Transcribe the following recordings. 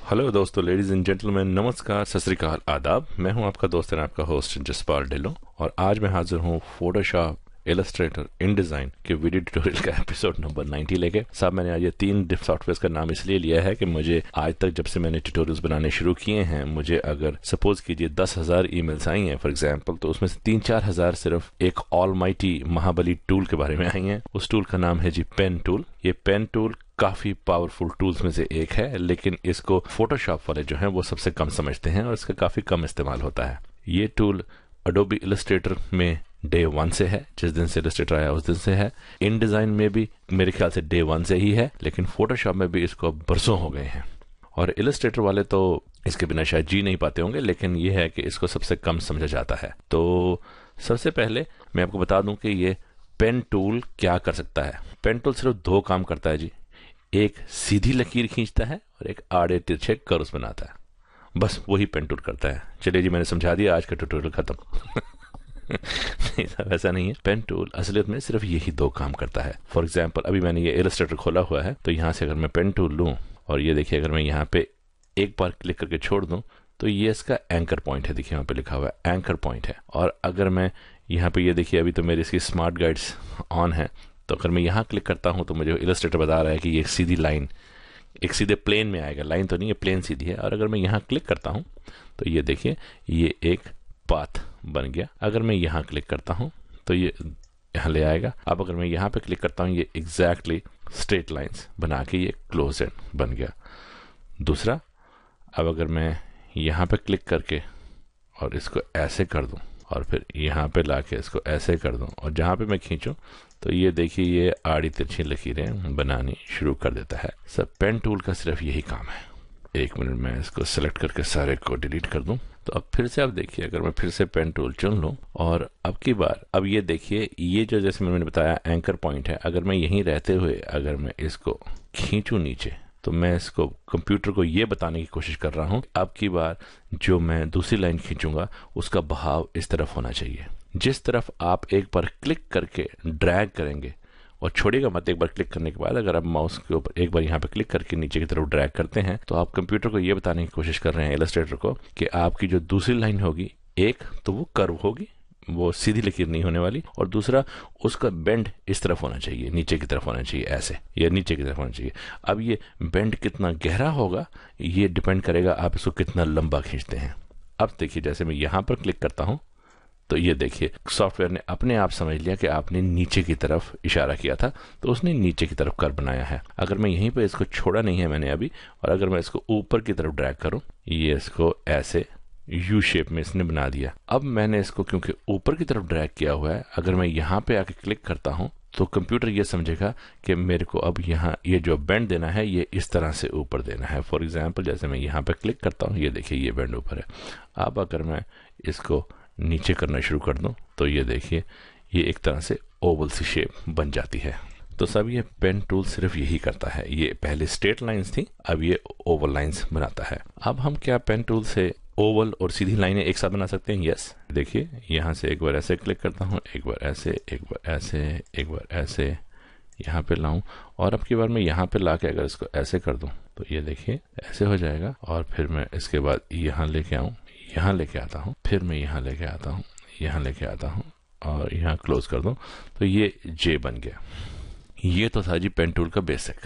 Hello दोस्तों, ladies and gentleman, नमस्कार, सत श्री अकाल, आदाब। मैं हूं आपका दोस्त और आपका होस्ट जसपाल ढिल्लों, और आज मैं हाजिर हूं फोटोशॉप, इलस्ट्रेटर, InDesign के वीडियो ट्यूटोरियल का एपिसोड नंबर 90 लेके। साहब, मैंने आज ये 3 सॉफ्टवेयर का नाम इसलिए लिया है कि मुझे आज तक जब से मैंने ट्यूटोरियल्स बनाने शुरू किए हैं, मुझे अगर सपोज कीजिए 10,000 ईमेल्स आई हैं फॉर एग्जांपल, तो उसमें से 3-4 हज़ार सिर्फ एक ऑलमाइटी महाबली टूल के बारे में आई हैं। उस टूल का नाम है जी पेन टूल। ये पेन टूल काफी पावरफुल टूल्स में से एक है, लेकिन इसको फोटोशॉप वाले जो हैं वो सबसे कम समझते हैं और इसका काफी कम इस्तेमाल होता है। ये टूल अडोबी इलस्ट्रेटर में डे 1 से है, जिस दिन से इलस्ट्रेटर आया उस दिन से है। InDesign में भी मेरे ख्याल से डे 1 से ही है, लेकिन फोटोशॉप में भी इसको बरसों हो गए हैं। और इलस्ट्रेटर वाले तो इसके बिना शायद जी नहीं पाते होंगे, लेकिन यह है कि इसको सबसे कम समझा जाता है। तो सबसे पहले मैं आपको बता दूं कि ये पेन टूल क्या कर सकता है। पेन टूल सिर्फ 2 काम करता है जी। एक सीधी लकीर खींचता है और एक आड़े तिरछे कर्व्स बनाता है। बस वही पेन टूल करता है। चलिए जी, मैंने समझा दिया, आज का ट्यूटोरियल खत्म। नहीं साहब, ऐसा नहीं है। पेन टूल असलियत में सिर्फ यही 2 काम करता है। फॉर एग्जाम्पल, अभी मैंने ये इलस्ट्रेटर खोला हुआ है, तो यहाँ से अगर मैं पेन टूल लूँ और ये देखिए, अगर मैं यहाँ पे एक बार क्लिक करके छोड़ दूँ तो ये इसका एंकर पॉइंट है। देखिए वहाँ पे लिखा हुआ है एंकर पॉइंट है। और अगर मैं यहाँ पे ये देखिए, अभी तो मेरी इसकी स्मार्ट गाइड्स ऑन है, तो अगर मैं यहाँ क्लिक करता हूँ तो मुझे इलस्ट्रेटर बता रहा है कि ये एक सीधी लाइन, एक सीधे प्लेन में आएगा। लाइन तो नहीं है, प्लेन सीधी है। और अगर मैं यहाँ क्लिक करता हूँ तो ये देखिए, ये एक पाथ बन गया। अगर मैं यहाँ क्लिक करता हूँ तो ये यहाँ ले आएगा। अब अगर मैं यहाँ पे क्लिक करता हूँ, ये एग्जैक्टली स्ट्रेट लाइंस बना के ये क्लोज एंड बन गया। दूसरा, अब अगर मैं यहाँ पे क्लिक करके और इसको ऐसे कर दूँ और फिर यहाँ पे लाके इसको ऐसे कर दूँ और जहाँ पे मैं खींचूं तो ये देखिए, ये आड़ी तिरछी लकीरें बनानी शुरू कर देता है। सब पेन टूल का सिर्फ यही काम है। 1 मिनट में इसको सेलेक्ट करके सारे को डिलीट कर दूं। तो अब फिर से आप देखिए, अगर मैं फिर से पेन टूल चुन लूं और अब की बार, अब ये देखिए, ये जो जैसे मैंने बताया एंकर पॉइंट है, अगर मैं यहीं रहते हुए अगर मैं इसको खींचूं नीचे, तो मैं इसको कंप्यूटर को ये बताने की कोशिश कर रहा हूं, अब की बार जो मैं दूसरी लाइन खींचूंगा उसका बहाव इस तरफ होना चाहिए। जिस तरफ आप एक बार क्लिक करके ड्रैग करेंगे, और छोड़िएगा मत, एक बार क्लिक करने के बाद अगर आप माउस के ऊपर एक बार यहाँ पे क्लिक करके नीचे की तरफ ड्रैग करते हैं, तो आप कंप्यूटर को ये बताने की कोशिश कर रहे हैं, इलस्ट्रेटर को, कि आपकी जो दूसरी लाइन होगी, एक तो वो कर्व होगी, वो सीधी लकीर नहीं होने वाली, और दूसरा उसका बेंड इस तरफ होना चाहिए, नीचे की तरफ होना चाहिए, ऐसे, या नीचे की तरफ होना चाहिए। अब ये बेंड कितना गहरा होगा ये डिपेंड करेगा आप इसको कितना लंबा खींचते हैं। अब देखिए, जैसे मैं यहाँ पर क्लिक करता हूँ तो ये देखिए, सॉफ्टवेयर ने अपने आप समझ लिया कि आपने नीचे की तरफ इशारा किया था, तो उसने नीचे की तरफ कर्व बनाया है। अगर मैं यहीं पे इसको छोड़ा नहीं है मैंने अभी, और अगर मैं इसको ऊपर की तरफ ड्रैग करूं, ये इसको ऐसे यू शेप में इसने बना दिया। अब मैंने इसको क्योंकि ऊपर की तरफ ड्रैग किया हुआ है, अगर मैं यहाँ पे आके क्लिक करता हूँ तो कंप्यूटर ये समझेगा कि मेरे को अब यहाँ ये जो बेंड देना है ये इस तरह से ऊपर देना है। फॉर एग्जाम्पल, जैसे मैं यहाँ पे क्लिक करता हूँ, ये देखिए ये बेंड ऊपर है। अब अगर मैं इसको नीचे करना शुरू कर दूं तो ये देखिए, ये एक तरह से ओवल सी शेप बन जाती है। तो सब ये पेन टूल सिर्फ यही करता है। ये पहले स्ट्रेट लाइंस थी, अब ये ओवल लाइंस बनाता है। अब हम क्या पेन टूल से ओवल और सीधी लाइनें एक साथ बना सकते हैं? यस। देखिए, यहाँ से एक बार ऐसे क्लिक करता हूँ, एक बार ऐसे, एक बार ऐसे, एक बार ऐसे यहाँ पे लाऊं, और अब की बार मैं यहाँ पे ला के अगर इसको ऐसे कर दूं तो ये देखिए ऐसे हो जाएगा। और फिर मैं इसके बाद यहाँ लेके आऊँ, यहाँ लेके आता हूँ, फिर मैं यहाँ लेके आता हूँ, यहाँ लेके आता हूँ और यहाँ क्लोज कर दूं, तो ये जे बन गया। ये तो था जी पेन टूल का बेसिक।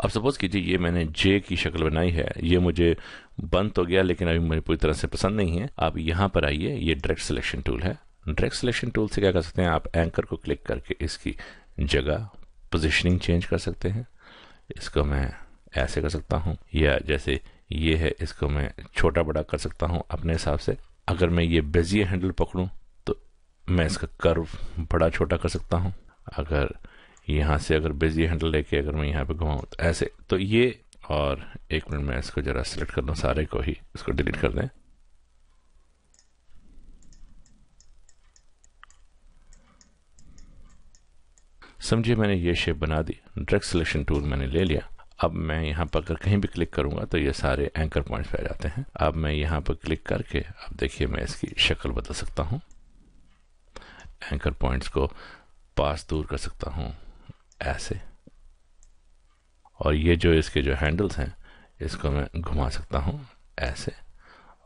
अब सपोज कीजिए ये मैंने जे की शक्ल बनाई है, ये मुझे बन तो गया लेकिन अभी मुझे पूरी तरह से पसंद नहीं है। आप यहाँ पर आइए, ये डायरेक्ट सिलेक्शन टूल है। डायरेक्ट सिलेक्शन टूल से क्या कर सकते हैं, आप एंकर को क्लिक करके इसकी जगह पोजिशनिंग चेंज कर सकते हैं। इसको मैं ऐसे कर सकता हूँ, या जैसे ये है इसको मैं छोटा बड़ा कर सकता हूँ अपने हिसाब से। अगर मैं ये बेजियर हैंडल पकड़ूं तो मैं इसका कर्व बड़ा छोटा कर सकता हूँ। अगर यहाँ से अगर बेजियर हैंडल लेके अगर मैं यहाँ पे घुमाऊं तो ऐसे, तो ये, और 1 मिनट में इसको जरा सिलेक्ट कर दूं, सारे को ही इसको डिलीट कर दें। समझिए मैंने ये शेप बना दी, डायरेक्ट सिलेक्शन टूल मैंने ले लिया। अब मैं यहाँ पर अगर कहीं भी क्लिक करूंगा तो ये सारे एंकर पॉइंट्स पे आ जाते हैं। अब मैं यहाँ पर क्लिक करके, अब देखिए मैं इसकी शक्ल बदल सकता हूँ, एंकर पॉइंट्स को पास दूर कर सकता हूँ ऐसे, और ये जो इसके जो हैंडल्स हैं इसको मैं घुमा सकता हूँ ऐसे,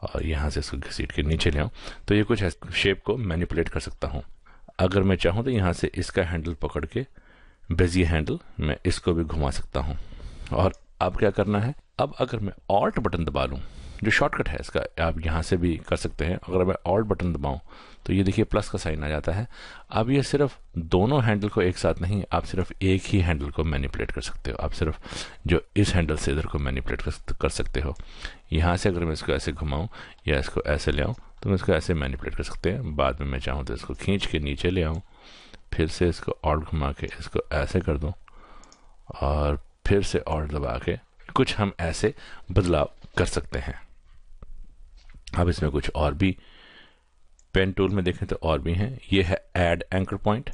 और यहाँ से इसको घसीट के नीचे ले आऊँ तो ये कुछ शेप को मैनिपुलेट कर सकता हूँ। अगर मैं चाहूँ तो यहाँ से इसका हैंडल पकड़ के बेजी हैंडल मैं इसको भी घुमा सकता हूँ। और अब क्या करना है, अब अगर मैं ऑल्ट बटन दबा लूँ, जो शॉर्टकट है इसका, आप यहाँ से भी कर सकते हैं। अगर मैं ऑल्ट बटन दबाऊँ तो ये देखिए प्लस का साइन आ जाता है। अब ये सिर्फ दोनों हैंडल को एक साथ नहीं, आप सिर्फ एक ही हैंडल को मैनिपुलेट कर सकते हो। आप सिर्फ जो इस हैंडल से इधर को मैनिपुलेट कर सकते हो। यहाँ से अगर मैं इसको ऐसे घुमाऊँ या इसको ऐसे ले आऊँ तो मैं इसको ऐसे मैनिपुलेट कर सकते हैं। बाद में मैं चाहूँ तो इसको खींच के नीचे ले आऊँ, फिर से इसको ऑल्ट घुमा के इसको ऐसे कर दूँ, और फिर से ऑल्ट दबा के कुछ हम ऐसे बदलाव कर सकते हैं। अब इसमें कुछ और भी पेन टूल में देखें तो और भी हैं। ये है ऐड एंकर पॉइंट।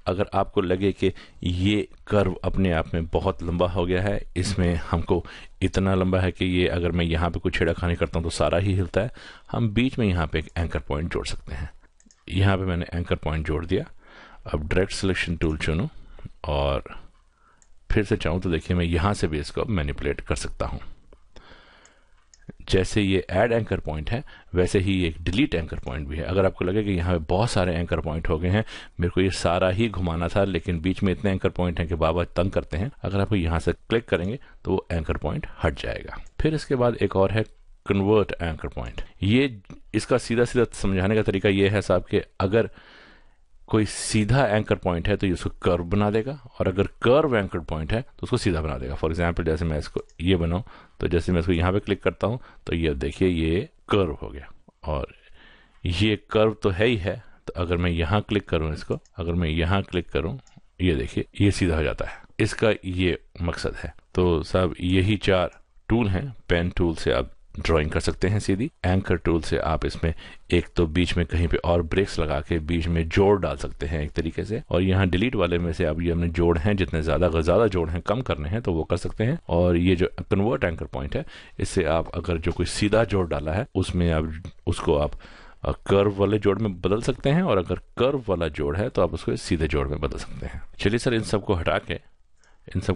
अगर आपको लगे कि ये कर्व अपने आप में बहुत लंबा हो गया है, इसमें हमको इतना लंबा है कि ये अगर मैं यहाँ पे कुछ छेड़खानी करता हूँ तो सारा ही हिलता है, हम बीच में यहाँ पे एक एंकर पॉइंट जोड़ सकते हैं। यहाँ पे मैंने एंकर पॉइंट जोड़ दिया। अब डायरेक्ट सिलेक्शन टूल चुनूँ और फिर से चाहूँ तो देखिए मैं यहाँ से भी इसको मैनिपुलेट कर सकता हूँ। जैसे ये ऐड एंकर पॉइंट है वैसे ही एक डिलीट एंकर पॉइंट भी है। अगर आपको लगे कि यहाँ पे बहुत सारे एंकर पॉइंट हो गए हैं, मेरे को ये सारा ही घुमाना था लेकिन बीच में इतने एंकर पॉइंट हैं कि बाबा तंग करते हैं, अगर आप यहाँ से क्लिक करेंगे तो वो एंकर पॉइंट हट जाएगा। फिर इसके बाद एक और है कन्वर्ट एंकर पॉइंट। ये इसका सीधा सीधा समझाने का तरीका ये है साहब कि अगर कोई सीधा एंकर पॉइंट है तो ये उसको कर्व बना देगा, और अगर कर्व एंकर पॉइंट है तो उसको सीधा बना देगा। फॉर एग्जांपल जैसे मैं इसको ये बनाऊं तो जैसे मैं इसको यहाँ पे क्लिक करता हूँ तो ये देखिए ये कर्व हो गया, और ये कर्व तो है ही है। तो अगर मैं यहाँ क्लिक करूँ इसको, अगर मैं यहाँ क्लिक करूँ, ये देखिए ये सीधा हो जाता है। इसका ये मकसद है। तो साहब यही 4 टूल हैं। पेन टूल से आप ड्राइंग कर सकते हैं सीधी। एंकर टूल से आप इसमें एक तो बीच में कहीं पे और ब्रेक्स लगा के बीच में जोड़ डाल सकते हैं एक तरीके से, और यहाँ डिलीट वाले में से आप ये हमने जोड़ हैं जितने ज्यादा जोड़ हैं कम करने हैं तो वो कर सकते हैं। और ये जो कन्वर्ट एंकर पॉइंट है, इससे आप अगर जो कोई सीधा जोड़ डाला है उसमें आप उसको आप कर्व वाले जोड़ में बदल सकते हैं, और अगर कर्व वाला जोड़ है तो आप उसको सीधे जोड़ में बदल सकते हैं। चलिए सर, इन सबको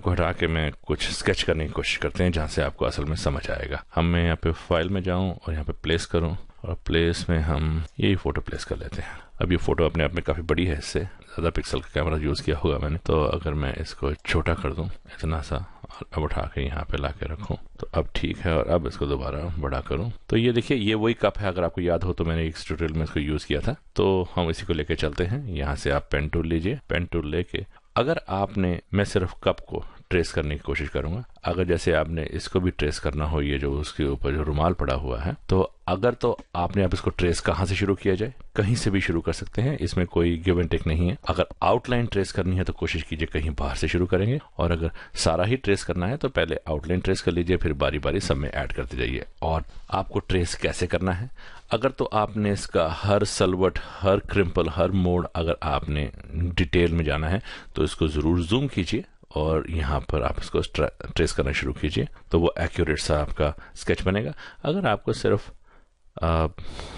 हटा के मैं कुछ स्केच करने की कोशिश करते हैं जहाँ से आपको असल में समझ आएगा। हम मैं यहाँ पे फाइल में जाऊँ और यहाँ पे प्लेस करूँ, और प्लेस में हम यही फोटो प्लेस कर लेते हैं। अब ये फोटो अपने आप में काफ़ी बड़ी है, इससे ज़्यादा पिक्सल का कैमरा यूज़ किया होगा मैंने, तो अगर मैं इसको छोटा कर दूँ इतना सा और अब उठा के यहाँ पे ला के रखूँ तो अब ठीक है, और अब इसको दोबारा बड़ा करूँ तो ये देखिए ये वही कप है। अगर आपको याद हो तो मैंने एक ट्यूटोरियल में इसको यूज़ किया था, तो हम इसी को लेके चलते हैं। यहाँ से आप पेन टूल लीजिए। पेन टूल लेके अगर आपने, मैं सिर्फ कप को ट्रेस करने की कोशिश करूंगा, अगर जैसे आपने इसको भी ट्रेस करना हो, ये जो उसके ऊपर जो रुमाल पड़ा हुआ है, तो अगर तो आपने आप इसको ट्रेस कहाँ से शुरू किया जाए, कहीं से भी शुरू कर सकते हैं, इसमें कोई गिव एंड टेक नहीं है। अगर आउटलाइन ट्रेस करनी है तो कोशिश कीजिए कहीं बाहर से शुरू करेंगे, और अगर सारा ही ट्रेस करना है तो पहले आउटलाइन ट्रेस कर लीजिए, फिर बारी बारी सब में ऐड करते जाइए। और आपको ट्रेस कैसे करना है, अगर तो आपने इसका हर सलवट, हर क्रिम्पल, हर मोड़ अगर आपने डिटेल में जाना है तो इसको जरूर जूम कीजिए और यहाँ पर आप इसको ट्रेस करना शुरू कीजिए, तो वो एक्यूरेट सा आपका स्केच बनेगा। अगर आपको सिर्फ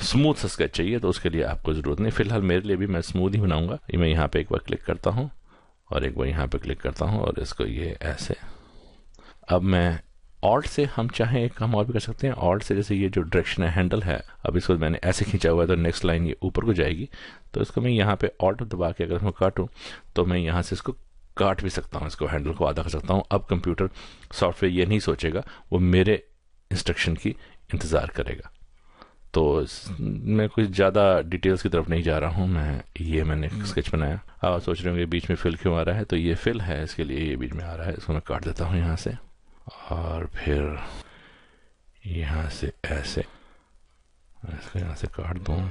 स्मूथ सा स्केच चाहिए तो उसके लिए आपको ज़रूरत नहीं। फिलहाल मेरे लिए भी मैं स्मूथ ही बनाऊंगा। ये मैं यहाँ पे एक बार क्लिक करता हूँ और एक बार यहाँ पे क्लिक करता हूँ और इसको ये ऐसे। अब मैं ऑल्ट से, हम चाहें एक काम और भी कर सकते हैं। ऑल्ट से जैसे ये जो डायरेक्शन है, हैंडल है, अब इसको मैंने ऐसे खींचा हुआ है तो नेक्स्ट लाइन ये ऊपर को जाएगी, तो इसको मैं यहाँ पे ऑल्ट दबा के अगर मैं काटूँ तो मैं यहाँ से इसको काट भी सकता हूँ, इसको हैंडल को आधा कर सकता हूँ। अब कंप्यूटर सॉफ्टवेयर ये नहीं सोचेगा, वो मेरे इंस्ट्रक्शन की इंतज़ार करेगा। तो मैं कुछ ज़्यादा डिटेल्स की तरफ नहीं जा रहा हूँ। मैंने स्केच बनाया। आप सोच रहे होंगे बीच में फिल क्यों आ रहा है, तो ये फिल है, इसके लिए ये बीच में आ रहा है। इसको मैं काट देता हूँ यहाँ से और फिर यहाँ से ऐसे, इसको यहाँ से काट दूँ।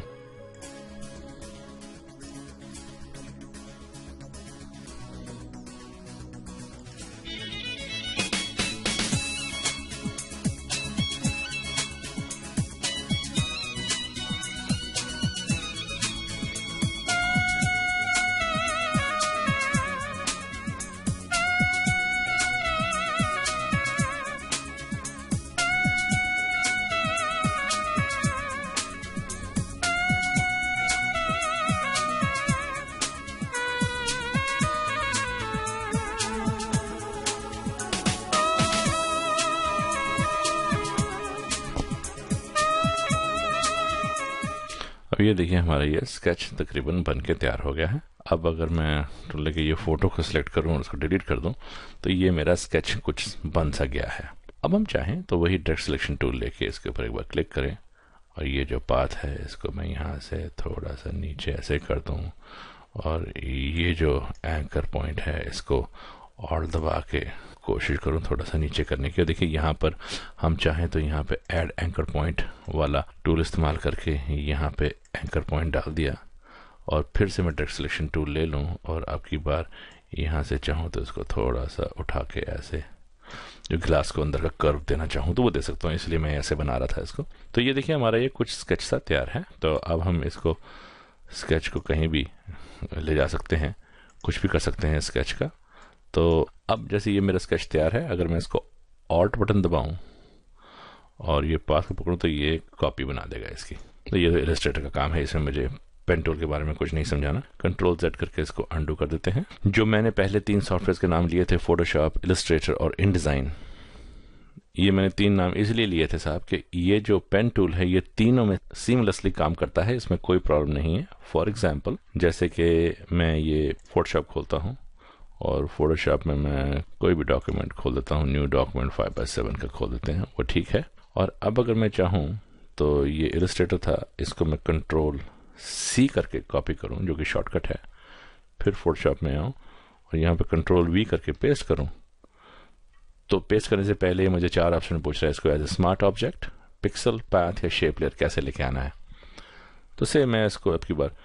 अब ये देखिए हमारा ये स्केच तकरीबन बन के तैयार हो गया है। अब अगर मैं टूल लेके ये फ़ोटो को सिलेक्ट करूँ और उसको डिलीट कर दूँ तो ये मेरा स्केच कुछ बन सा गया है। अब हम चाहें तो वही डायरेक्ट सिलेक्शन टूल लेके इसके ऊपर एक बार क्लिक करें और ये जो पाथ है इसको मैं यहाँ से थोड़ा सा नीचे ऐसे कर दूँ और ये जो एंकर पॉइंट है इसको और दबा के कोशिश करूँ थोड़ा सा नीचे करने की। देखिए यहाँ पर हम चाहें तो यहाँ पे ऐड एंकर पॉइंट वाला टूल इस्तेमाल करके यहाँ पे एंकर पॉइंट डाल दिया और फिर से मैं डायरेक्ट सिलेक्शन टूल ले लूँ और अब की बार यहाँ से चाहूँ तो इसको थोड़ा सा उठा के ऐसे जो ग्लास को अंदर का कर्व देना चाहूँ तो वो दे सकता हूँ, इसलिए मैं ऐसे बना रहा था इसको। तो ये देखिए हमारा ये कुछ स्केच सा तैयार है। तो अब हम इसको स्केच को कहीं भी ले जा सकते हैं, कुछ भी कर सकते हैं स्केच का। तो अब जैसे ये मेरा स्केच तैयार है, अगर मैं इसको ऑल्ट बटन दबाऊं और ये पास को पकड़ूं तो ये कॉपी बना देगा इसकी। तो ये इलस्ट्रेटर का काम है, इसमें मुझे पेन टूल के बारे में कुछ नहीं समझाना। कंट्रोल Z करके इसको अंडू कर देते हैं। जो मैंने पहले 3 सॉफ्टवेयर के नाम लिए थे, फोटोशॉप, इलस्ट्रेटर और इनडिज़ाइन, ये मैंने 3 नाम इसलिए लिए थे साहब कि ये जो पेन टूल है ये तीनों में सीमलेसली काम करता है, इसमें कोई प्रॉब्लम नहीं है। फॉर एग्जांपल जैसे कि मैं ये फोटोशॉप खोलता हूँ और फोटोशॉप में मैं कोई भी डॉक्यूमेंट खोल देता हूँ, न्यू डॉक्यूमेंट 5x7 का खोल देते हैं, वो ठीक है। और अब अगर मैं चाहूँ तो ये इलस्ट्रेटर था, इसको मैं कंट्रोल C करके कॉपी करूँ जो कि शॉर्टकट है, फिर फोटोशॉप में आऊँ और यहाँ पे कंट्रोल V करके पेस्ट करूँ। तो पेस्ट करने से पहले मुझे 4 ऑप्शन पूछ रहा है, इसको as a smart object, pixel, path या शेप लेयर कैसे लेके आना है। तो से मैं इसको अब की बार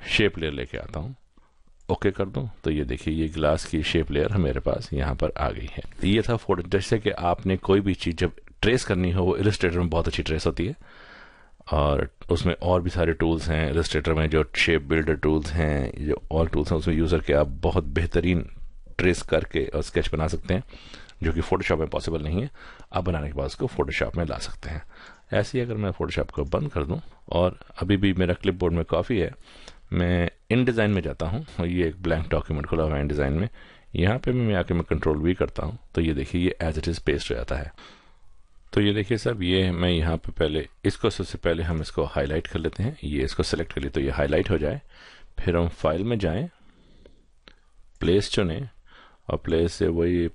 शेप लेयर लेके आता हूँ, ओके कर दूं तो ये देखिए ये ग्लास की शेप लेयर मेरे पास यहाँ पर आ गई है। ये था फोटो। जैसे कि आपने कोई भी चीज़ जब ट्रेस करनी हो वो इलस्ट्रेटर में बहुत अच्छी ट्रेस होती है और उसमें और भी सारे टूल्स हैं इलस्ट्रेटर में, जो शेप बिल्डर टूल्स हैं, जो ऑल टूल्स हैं, उसमें यूज़ करके आप बहुत बेहतरीन ट्रेस करके और स्केच बना सकते हैं, जो कि फोटोशॉप में पॉसिबल नहीं है। आप बनाने के बाद उसको फोटोशॉप में ला सकते हैं। ऐसे ही अगर मैं फोटोशॉप को बंद कर दूं और अभी भी मेरा क्लिपबोर्ड में कॉपी है, मैं इन डिज़ाइन में जाता हूं और ये एक ब्लैंक डॉक्यूमेंट खुला हुआ है इन डिज़ाइन में, यहाँ पे मैं आके मैं कंट्रोल V करता हूं तो ये देखिए ये एज इट इज़ पेस्ट हो जाता है। तो ये देखिए साहब, ये मैं यहाँ पे पहले इसको सबसे पहले हम इसको हाईलाइट कर लेते हैं। ये इसको सेलेक्ट कर लिए तो ये हाईलाइट हो जाए, फिर हम फाइल में जाएं, प्लेस चुनें और प्लेस से वही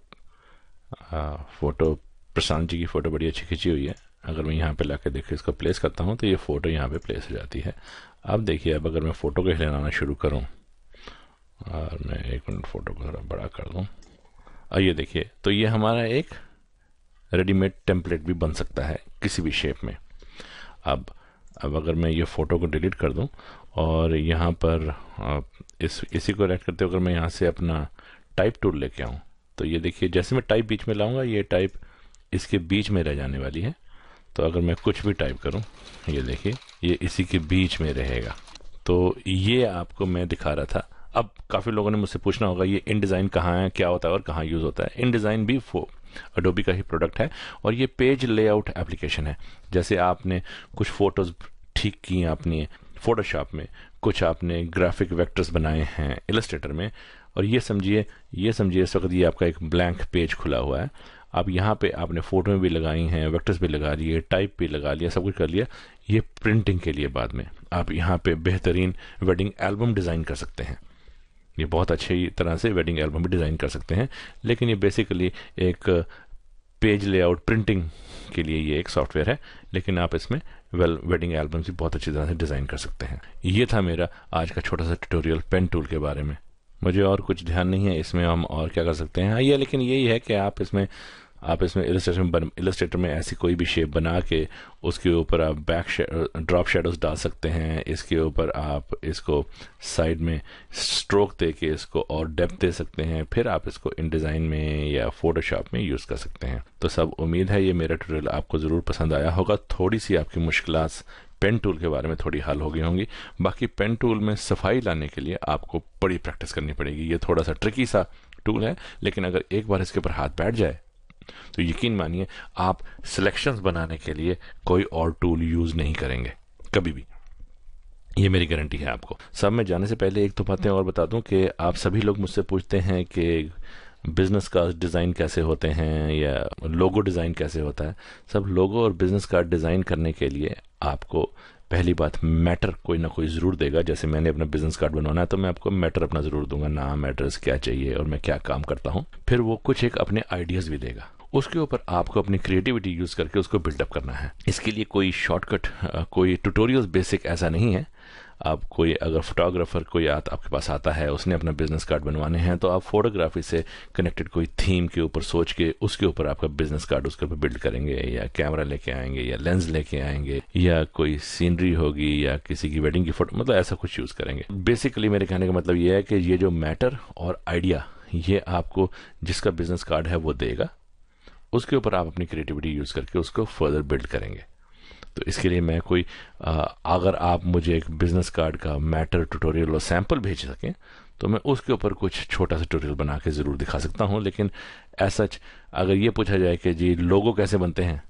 फोटो, प्रशांत जी की फ़ोटो बड़ी अच्छी खिंची हुई है, अगर मैं यहाँ पे लाके देखिए इसको प्लेस करता हूँ तो ये फ़ोटो यहाँ पे प्लेस हो जाती है। अब देखिए अब अगर मैं फ़ोटो को हिलाना शुरू करूँ और मैं 1 मिनट फ़ोटो को थोड़ा बड़ा कर दूँ और ये देखिए तो ये हमारा एक रेडीमेड टेम्पलेट भी बन सकता है किसी भी शेप में। अब अगर मैं ये फ़ोटो को डिलीट कर दूँ और यहाँ पर इसी को रेड करते हुए अगर मैं यहाँ से अपना टाइप टूल लेके आऊँ तो ये देखिए जैसे मैं टाइप बीच में लाऊंगा ये टाइप इसके बीच में रह जाने वाली है। तो अगर मैं कुछ भी टाइप करूं ये देखिए ये इसी के बीच में रहेगा। तो ये आपको मैं दिखा रहा था। अब काफ़ी लोगों ने मुझसे पूछना होगा ये इन डिज़ाइन कहाँ है, क्या होता है और कहाँ यूज़ होता है। इन डिज़ाइन भी अडोबी का ही प्रोडक्ट है और ये पेज लेआउट एप्लीकेशन है। जैसे आपने कुछ फ़ोटोज़ ठीक की आपने फोटोशॉप में, कुछ आपने ग्राफिक वेक्टर्स बनाए हैं इलस्ट्रेटर में, और ये समझिए इस वक्त ये आपका एक ब्लैंक पेज खुला हुआ है। अब यहाँ पे आपने फ़ोटो भी लगाई हैं, वेक्टर्स भी लगा लिए, टाइप भी लगा लिया, सब कुछ कर लिया। ये प्रिंटिंग के लिए बाद में आप यहाँ पे बेहतरीन वेडिंग एल्बम डिज़ाइन कर सकते हैं। ये बहुत अच्छी तरह से वेडिंग एल्बम भी डिज़ाइन कर सकते हैं, लेकिन ये बेसिकली एक पेज लेआउट प्रिंटिंग के लिए ये एक सॉफ्टवेयर है, लेकिन आप इसमें वेडिंग एल्बम्स भी बहुत अच्छी तरह से डिज़ाइन कर सकते हैं। ये था मेरा आज का छोटा सा ट्यूटोरियल पेन टूल के बारे में। मुझे और कुछ ध्यान नहीं है इसमें हम और क्या कर सकते हैं। हाँ ये लेकिन यही है कि आप इसमें इलस्ट्रेटर में ऐसी कोई भी शेप बना के उसके ऊपर आप ड्रॉप शेडोज डाल सकते हैं। इसके ऊपर आप इसको साइड में स्ट्रोक दे के इसको और डेप्थ दे सकते हैं। फिर आप इसको इन डिज़ाइन में या फोटोशॉप में यूज़ कर सकते हैं। तो सब उम्मीद है ये मेरा ट्यूटोरियल आपको ज़रूर पसंद आया होगा। थोड़ी सी आपकी मुश्किलात पेन टूल के बारे में थोड़ी हल हो गई होंगी। बाकी पेन टूल में सफाई लाने के लिए आपको बड़ी प्रैक्टिस करनी पड़ेगी। ये थोड़ा सा ट्रिकी सा टूल है, लेकिन अगर एक बार इसके ऊपर हाथ बैठ जाए तो यकीन मानिए आप सिलेक्शंस बनाने के लिए कोई और टूल यूज़ नहीं करेंगे कभी भी। ये मेरी गारंटी है आपको। सब में जाने से पहले एक तो बातें और बता दूं कि आप सभी लोग मुझसे पूछते हैं कि बिजनेस कार्ड डिज़ाइन कैसे होते हैं या लोगो डिज़ाइन कैसे होता है। सब लोगो और बिजनेस कार्ड डिज़ाइन करने के लिए आपको पहली बात, मैटर कोई ना कोई ज़रूर देगा। जैसे मैंने अपना बिजनेस कार्ड बनवाना है तो मैं आपको मैटर अपना ज़रूर दूंगा, नाम, एड्रेस, क्या चाहिए और मैं क्या काम करता हूँ। फिर वो कुछ एक अपने आइडियाज़ भी देगा, उसके ऊपर आपको अपनी क्रिएटिविटी यूज़ करके उसको बिल्डअप करना है। इसके लिए कोई शॉर्टकट, कोई ट्यूटोरियल बेसिक ऐसा नहीं है। आप कोई अगर फोटोग्राफर कोई आपके पास आता है, उसने अपना बिजनेस कार्ड बनवाने हैं, तो आप फोटोग्राफी से कनेक्टेड कोई थीम के ऊपर सोच के उसके ऊपर आपका बिजनेस कार्ड उसके ऊपर बिल्ड करेंगे, या कैमरा लेके आएंगे, या लेंस लेके आएंगे, या कोई सीनरी होगी, या किसी की वेडिंग की फोटो, मतलब ऐसा कुछ यूज़ करेंगे। बेसिकली मेरे कहने का मतलब ये है कि ये जो मैटर और आइडिया, ये आपको जिसका बिजनेस कार्ड है वो देगा, उसके ऊपर आप अपनी क्रिएटिविटी यूज़ करके उसको फर्दर बिल्ड करेंगे। तो इसके लिए मैं कोई अगर आप मुझे एक बिजनेस कार्ड का मैटर, ट्यूटोरियल और सैंपल भेज सकें तो मैं उसके ऊपर कुछ छोटा सा ट्यूटोरियल बना के ज़रूर दिखा सकता हूं। लेकिन ऐसा अगर ये पूछा जाए कि जी लोगो कैसे बनते हैं,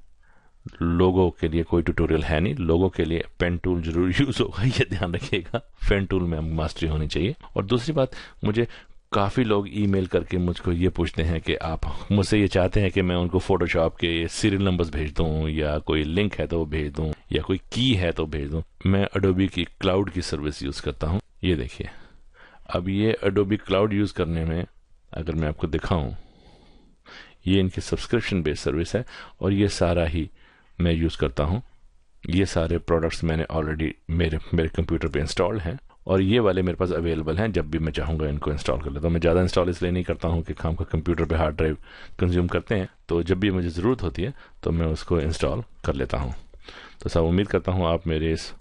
लोगों के लिए कोई ट्यूटोरियल है नहीं। लोगों के लिए पेन टूल जरूर यूज़ होगा, ये ध्यान रखिएगा। पेन टूल में मास्टरी होनी चाहिए। और दूसरी बात, मुझे काफ़ी लोग ईमेल करके मुझको ये पूछते हैं कि आप मुझसे ये चाहते हैं कि मैं उनको फोटोशॉप के सीरियल नंबर्स भेज दूं, या कोई लिंक है तो वो भेज दूं, या कोई की है तो भेज दूं। मैं एडोबी की क्लाउड की सर्विस यूज़ करता हूं। ये देखिए, अब ये एडोबी क्लाउड यूज़ करने में अगर मैं आपको दिखाऊं, ये इनकी सब्सक्रिप्शन बेस्ड सर्विस है और ये सारा ही मैं यूज़ करता हूँ। ये सारे प्रोडक्ट्स मैंने ऑलरेडी मेरे कंप्यूटर पे इंस्टॉल्ड हैं और ये वाले मेरे पास अवेलेबल हैं। जब भी मैं चाहूँगा इनको इंस्टॉल कर लेता हूँ। मैं ज़्यादा इंस्टॉल इसलिए नहीं करता हूँ कि काम का कंप्यूटर पे हार्ड ड्राइव कंज्यूम करते हैं, तो जब भी मुझे ज़रूरत होती है तो मैं उसको इंस्टॉल कर लेता हूँ। तो सब उम्मीद करता हूँ आप मेरे इस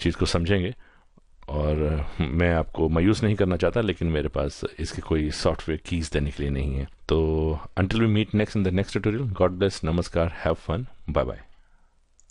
चीज़ को समझेंगे। और मैं आपको मायूस नहीं करना चाहता, लेकिन मेरे पास इसके कोई सॉफ्टवेयर कीज़ देने के लिए नहीं है। तो until we meet next in the next tutorial, god bless, नमस्कार, हैव फन, बाय बाय।